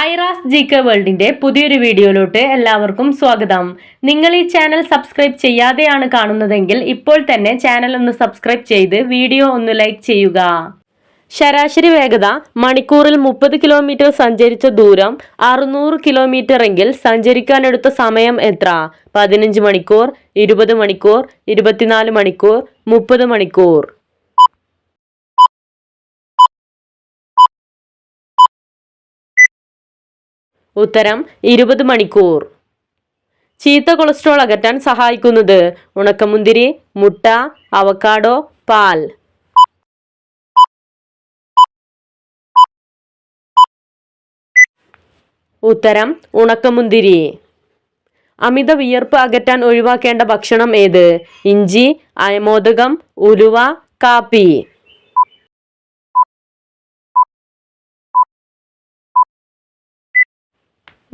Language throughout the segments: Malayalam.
ഐറാസ് GK വേൾഡിന്റെ പുതിയൊരു വീഡിയോയിലോട്ട് എല്ലാവർക്കും സ്വാഗതം. നിങ്ങൾ ഈ ചാനൽ സബ്സ്ക്രൈബ് ചെയ്യാതെയാണ് കാണുന്നതെങ്കിൽ ഇപ്പോൾ തന്നെ ചാനൽ ഒന്ന് സബ്സ്ക്രൈബ് ചെയ്ത് വീഡിയോ ഒന്ന് ലൈക്ക് ചെയ്യുക. ശരാശരി വേഗത മണിക്കൂറിൽ 30 കിലോമീറ്റർ സഞ്ചരിച്ച ദൂരം 600 കിലോമീറ്റർ എങ്കിൽ സഞ്ചരിക്കാനെടുത്ത സമയം എത്ര? 15 മണിക്കൂർ, 20 മണിക്കൂർ, 24 മണിക്കൂർ, 30 മണിക്കൂർ. ഉത്തരം 20 മണിക്കൂർ. ചീത്ത കൊളസ്ട്രോൾ അകറ്റാൻ സഹായിക്കുന്നത് ഉണക്കമുന്തിരി, മുട്ട, അവക്കാഡോ, പാൽ. ഉത്തരം ഉണക്കമുന്തിരി. അമിത വിയർപ്പ് അകറ്റാൻ ഒഴിവാക്കേണ്ട ഭക്ഷണം ഏത്? ഇഞ്ചി, അയമോദകം, ഉലുവ, കാപ്പി.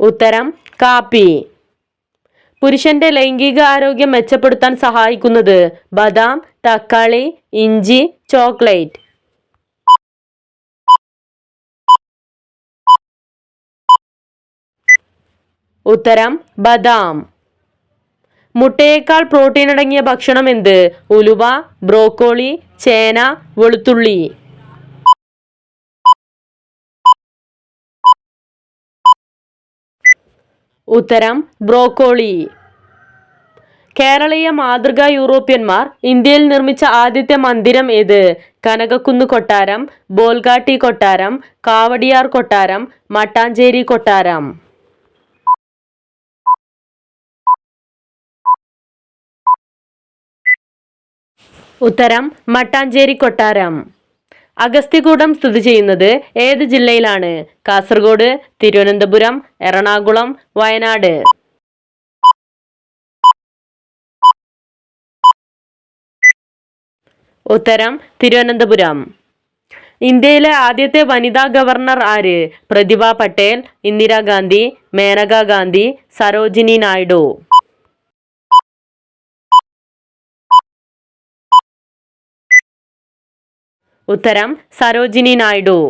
ഉത്തരം കാപ്പി. പുരുഷന്റെ ലൈംഗിക ആരോഗ്യം മെച്ചപ്പെടുത്താൻ സഹായിക്കുന്നത് ബദാം, തക്കാളി, ഇഞ്ചി, ചോക്ലേറ്റ്. ഉത്തരം ബദാം. മുട്ടയേക്കാൾ പ്രോട്ടീൻ അടങ്ങിയ ഭക്ഷണം എന്ത്? ഉലുവ, ബ്രോക്കോളി, ചേന, വെളുത്തുള്ളി. ഉത്തരം ബ്രോക്കോളി. കേരളീയ മാതൃകാ യൂറോപ്യന്മാർ ഇന്ത്യയിൽ നിർമ്മിച്ച ആദ്യത്തെ മന്ദിരം ഏത്? കനകക്കുന്ന് കൊട്ടാരം, ബോൽഗാട്ടി കൊട്ടാരം, കാവടിയാർ കൊട്ടാരം, മട്ടാഞ്ചേരി കൊട്ടാരം. ഉത്തരം മട്ടാഞ്ചേരി കൊട്ടാരം. അഗസ്ത്യകൂടം സ്ഥിതി ചെയ്യുന്നത് ഏത് ജില്ലയിലാണ്? കാസർഗോഡ്, തിരുവനന്തപുരം, എറണാകുളം, വയനാട്. ഉത്തരം തിരുവനന്തപുരം. ഇന്ത്യയിലെ ആദ്യത്തെ വനിതാ ഗവർണർ ആര്? പ്രതിഭ പട്ടേൽ, ഇന്ദിരാഗാന്ധി, മേനകാ ഗാന്ധി, സരോജിനി നായിഡു. ഉത്തരം സരോജിനി നായിഡു.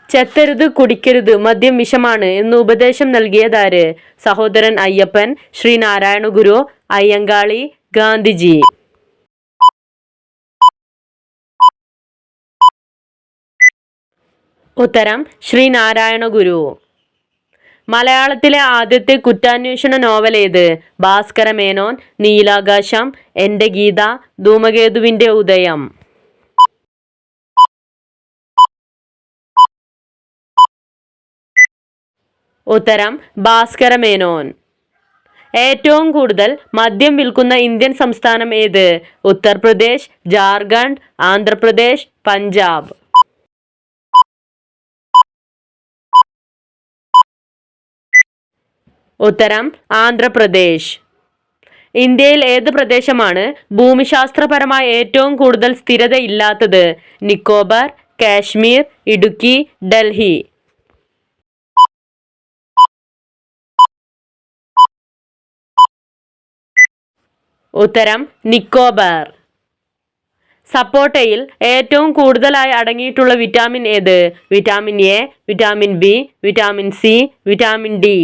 ചെത്തരുത്, കുടിക്കരുത്, മദ്യം വിഷമാണ് എന്ന് ഉപദേശം നൽകിയതാര്? സഹോദരൻ അയ്യപ്പൻ, ശ്രീനാരായണ ഗുരു, അയ്യങ്കാളി, ഗാന്ധിജി. ഉത്തരം ശ്രീനാരായണ ഗുരു. മലയാളത്തിലെ ആദ്യത്തെ കുറ്റാന്വേഷണ നോവൽ ഏത്? ഭാസ്കര മേനോൻ, നീലാകാശം, എൻ്റെ ഗീത, ധൂമകേതുവിന്റെ ഉദയം. ഉത്തരം ഭാസ്കര മേനോൻ. ഏറ്റവും കൂടുതൽ മദ്യം വിൽക്കുന്ന ഇന്ത്യൻ സംസ്ഥാനം ഏത്? ഉത്തർപ്രദേശ്, ജാർഖണ്ഡ്, ആന്ധ്രാപ്രദേശ്, പഞ്ചാബ്. ഉത്തരം ആന്ധ്രാപ്രദേശ്. ഇന്ത്യയിൽ ഏത് പ്രദേശമാണ് ഭൂമിശാസ്ത്രപരമായി ഏറ്റവും കൂടുതൽ സ്ഥിരത ഇല്ലാത്തത്? നിക്കോബാർ, കാശ്മീർ, ഇടുക്കി, ഡൽഹി. ഉത്തരം നിക്കോബാർ. സപ്പോട്ടയിൽ ഏറ്റവും കൂടുതലായി അടങ്ങിയിട്ടുള്ള വിറ്റാമിൻ ഏത്? Vitamin A, vitamin B, vitamin C, vitamin D.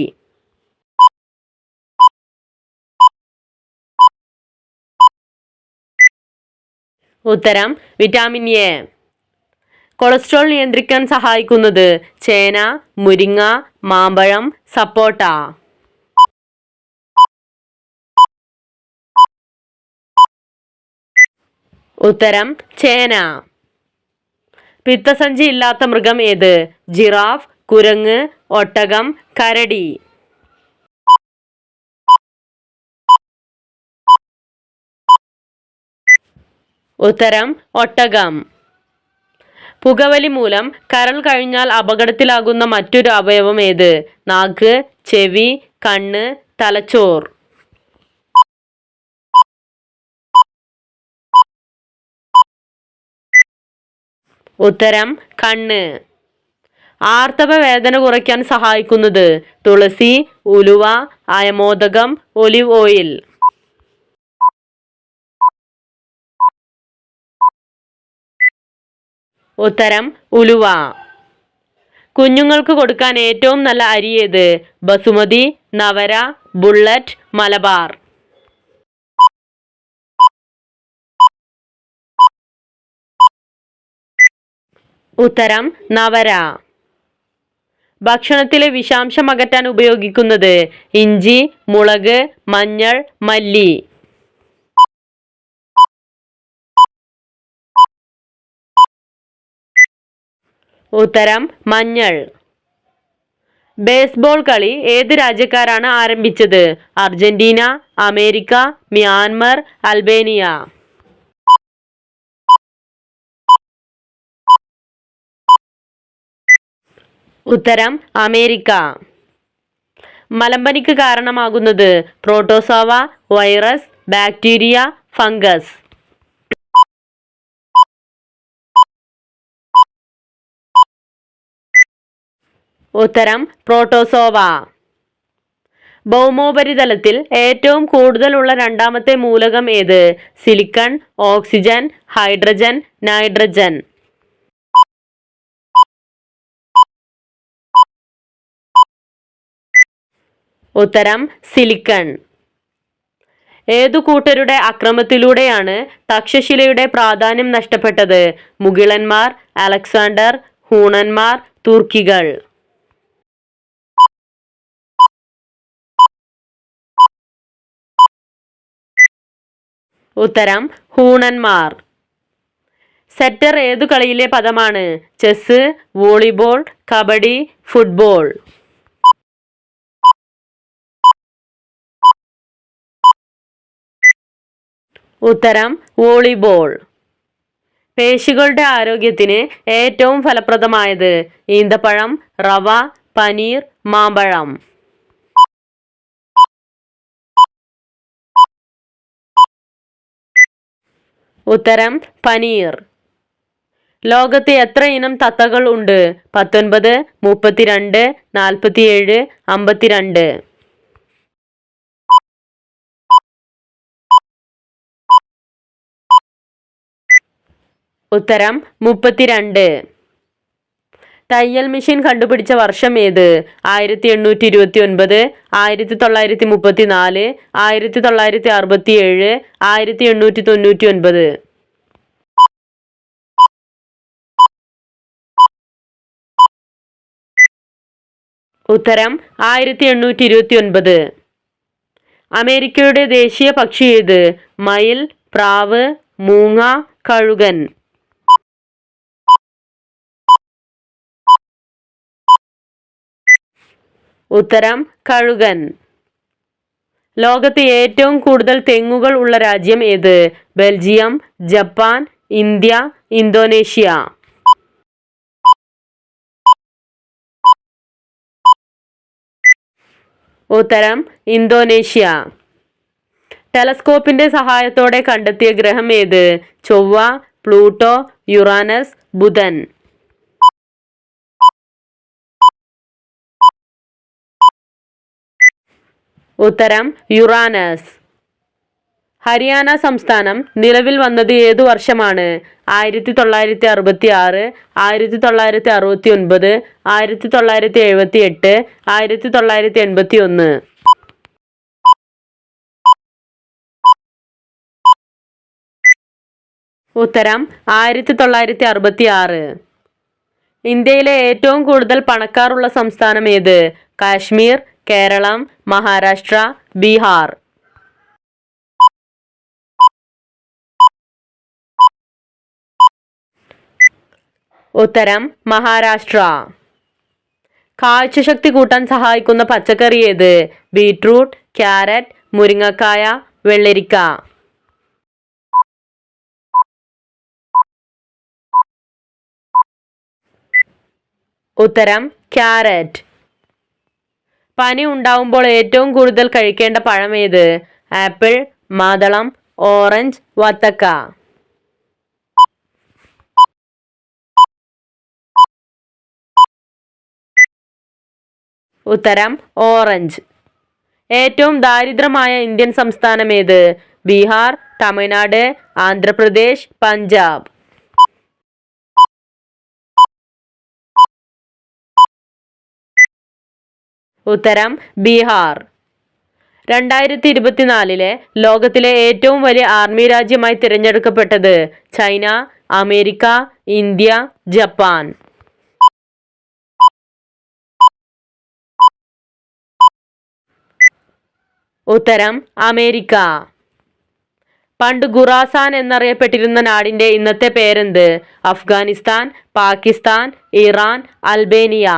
ഉത്തരം വിറ്റാമിൻ എ. കൊളസ്ട്രോൾ നിയന്ത്രിക്കാൻ സഹായിക്കുന്നത് ചേന, മുരിങ്ങ, മാമ്പഴം, സപ്പോട്ട. ഉത്തരം ചേന. പിത്തസഞ്ചി ഇല്ലാത്ത മൃഗം ഏത്? ജിറാഫ്, കുരങ്ങ്, ഒട്ടകം, കരടി. ഉത്തരം ഒട്ടകം. പുകവലി മൂലം കരൾ കഴിഞ്ഞാൽ അപകടത്തിലാകുന്ന മറ്റൊരു അവയവം ഏത്? നാക്ക്, ചെവി, കണ്ണ്, തലച്ചോർ. ഉത്തരം കണ്ണ്. ആർത്തവ വേദന കുറയ്ക്കാൻ സഹായിക്കുന്നത് തുളസി, ഉലുവ, അയമോദകം, ഒലിവ് ഓയിൽ. ഉത്തരം ഉലുവ. കുഞ്ഞുങ്ങൾക്ക് കൊടുക്കാൻ ഏറ്റവും നല്ല അരി ഏത്? ബസുമതി, നവര, ബുള്ളറ്റ്, മലബാർ. ഉത്തരം നവര. ഭക്ഷണത്തിലെ വിഷാംശം അകറ്റാൻ ഉപയോഗിക്കുന്നത്? ഇഞ്ചി, മുളക്, മഞ്ഞൾ, മല്ലി. ഉത്തരം മഞ്ഞൾ. ബേസ്ബോൾ കളി ഏത് രാജ്യക്കാരാണ് ആരംഭിച്ചത്? Argentina, America, Myanmar, Albania. ഉത്തരം അമേരിക്ക. മലമ്പനിക്ക് കാരണമാകുന്നത്? Protozoa, virus, bacteria, fungus. ഉത്തരം പ്രോട്ടോസോവ. ഭൗമോപരിതലത്തിൽ ഏറ്റവും കൂടുതലുള്ള രണ്ടാമത്തെ മൂലകം ഏത്? Silicon, oxygen, hydrogen, nitrogen. ഉത്തരം സിലിക്കൺ. ഏതു കൂട്ടരുടെ അക്രമത്തിലൂടെയാണ് തക്ഷശിലയുടെ പ്രാധാന്യം നഷ്ടപ്പെട്ടത്? മുഗളന്മാർ, അലക്സാണ്ടർ, ഹൂണന്മാർ, തുർക്കികൾ. ഉത്തരം ഹൂണന്മാർ. സെറ്റർ ഏതു കളിയിലെ പദമാണ്? Chess, volleyball, kabaddi, football. ഉത്തരം വോളിബോൾ. പേശികളുടെ ആരോഗ്യത്തിന് ഏറ്റവും ഫലപ്രദമായത്? ഈന്തപ്പഴം, റവ, പനീർ, മാമ്പഴം. ഉത്തരം പനീർ. ലോകത്ത് എത്ര ഇനം തത്തകൾ ഉണ്ട്? 19, 32, 47, 52. ഉത്തരം 32. തയ്യൽ മെഷീൻ കണ്ടുപിടിച്ച വർഷം ഏത്? 1829, 1934, 1967, 1899. ഉത്തരം 1829. അമേരിക്കയുടെ ദേശീയ പക്ഷി ഏത്? മയിൽ, പ്രാവ്, മൂങ്ങ, കഴുകൻ. ഉത്തരം കഴുകൻ. ലോകത്ത് ഏറ്റവും കൂടുതൽ തെങ്ങുകൾ ഉള്ള രാജ്യം ഏത്? Belgium, Japan, India, Indonesia. ഉത്തരം ഇന്തോനേഷ്യ. ടെലസ്കോപ്പിന്റെ സഹായത്തോടെ കണ്ടെത്തിയ ഗ്രഹം ഏത്? ചൊവ്വ, പ്ലൂട്ടോ, യുറാനസ്, ബുധൻ. ഉത്തരം യുറാനസ്. ഹരിയാന സംസ്ഥാനം നിലവിൽ വന്നത് ഏതു വർഷമാണ്? 1966, 1969, 1978, 1981. ഉത്തരം 1966. ഇന്ത്യയിലെ ഏറ്റവും കൂടുതൽ പണക്കാർ ഉള്ള സംസ്ഥാനം ഏത്? കാശ്മീർ, കേരളം, മഹാരാഷ്ട്ര, ബീഹാർ. ഉത്തരം മഹാരാഷ്ട്ര. കാഴ്ചശക്തി കൂട്ടാൻ സഹായിക്കുന്ന പച്ചക്കറി ഏത്? ബീട്രൂട്ട്, ക്യാരറ്റ്, മുരിങ്ങക്കായ, വെള്ളരിക്ക. ഉത്തരം ക്യാരറ്റ്. പനി ഉണ്ടാവുമ്പോൾ ഏറ്റവും കൂടുതൽ കഴിക്കേണ്ട പഴം ഏത്? ആപ്പിൾ, മാതളം, ഓറഞ്ച്, വത്തക്ക. ഉത്തരം ഓറഞ്ച്. ഏറ്റവും ദാരിദ്ര്യമായ ഇന്ത്യൻ സംസ്ഥാനം ഏത്? ബീഹാർ, തമിഴ്നാട്, ആന്ധ്രാപ്രദേശ്, പഞ്ചാബ്. ഉത്തരം ബീഹാർ. 2024 ലോകത്തിലെ ഏറ്റവും വലിയ ആർമി രാജ്യമായി തിരഞ്ഞെടുക്കപ്പെട്ടത് ചൈന, അമേരിക്ക, ഇന്ത്യ, ജപ്പാൻ. ഉത്തരം അമേരിക്ക. പണ്ട് ഖുറാസാൻ എന്നറിയപ്പെട്ടിരുന്ന നാടിന്റെ ഇന്നത്തെ പേരെന്ത്? Afghanistan, Pakistan, Iran, Albania.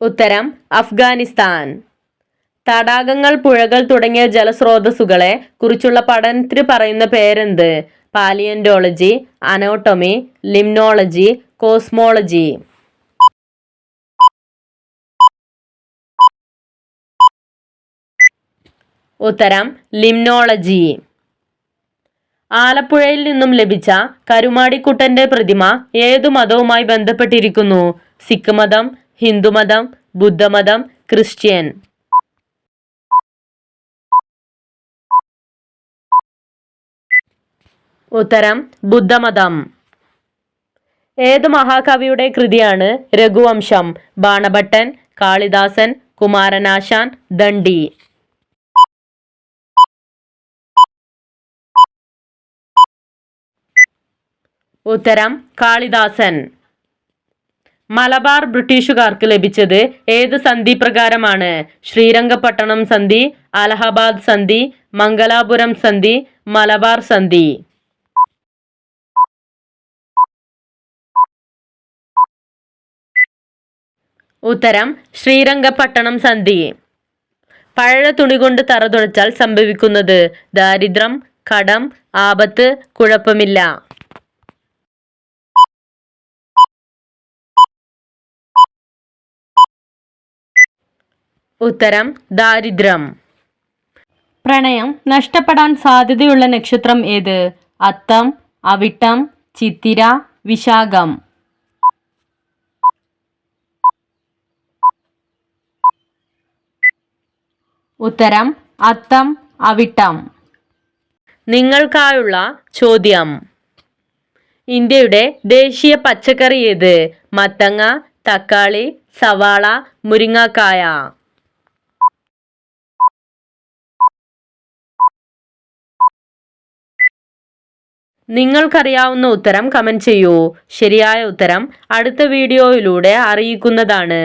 ഉത്തരം അഫ്ഗാനിസ്ഥാൻ. തടാകങ്ങൾ, പുഴകൾ തുടങ്ങിയ ജലസ്രോതസ്സുകളെ കുറിച്ചുള്ള പഠനത്തിന് പറയുന്ന പേരെന്ത്? Palaeontology, anatomy, limnology, cosmology. ഉത്തരം ലിംനോളജി. ആലപ്പുഴയിൽ നിന്നും ലഭിച്ച കരുമാടിക്കുട്ടന്റെ പ്രതിമ ഏതു മതവുമായി ബന്ധപ്പെട്ടിരിക്കുന്നു? സിഖ് മതം, ഹിന്ദുമതം, ബുദ്ധമതം, ക്രിസ്ത്യൻ. ഉത്തരം ബുദ്ധമതം. ഏത് മഹാകവിയുടെ കൃതിയാണ് രഘുവംശം? ബാണഭട്ടൻ, കാളിദാസൻ, കുമാരനാശാൻ, ദണ്ഡി. ഉത്തരം കാളിദാസൻ. മലബാർ ബ്രിട്ടീഷുകാർക്ക് ലഭിച്ചത് ഏത് സന്ധി പ്രകാരമാണ്? ശ്രീരംഗപട്ടണം സന്ധി, അലഹബാദ് സന്ധി, മംഗലാപുരം സന്ധി, മലബാർ സന്ധി. ഉത്തരം ശ്രീരംഗപട്ടണം സന്ധി. പഴയ തുണി കൊണ്ട് തറ തുടച്ചാൽ സംഭവിക്കുന്നത്? ദാരിദ്ര്യം, കടം, ആപത്ത്, കുഴപ്പമില്ല. ഉത്തരം ദാരിദ്ര്യം. പ്രണയം നഷ്ടപ്പെടാൻ സാധ്യതയുള്ള നക്ഷത്രം ഏത്? അത്തം, അവിട്ടം, ചിത്തിര, വിശാഖം. ഉത്തരം അത്തം, അവിട്ടം. നിങ്ങൾക്കായുള്ള ചോദ്യം: ഇന്ത്യയുടെ ദേശീയ പച്ചക്കറി ഏത്? മത്തങ്ങ, തക്കാളി, സവാള, മുരിങ്ങക്കായ. നിങ്ങൾക്കറിയാവുന്ന ഉത്തരം കമന്റ് ചെയ്യൂ. ശരിയായ ഉത്തരം അടുത്ത വീഡിയോയിലൂടെ അറിയിക്കുന്നതാണ്.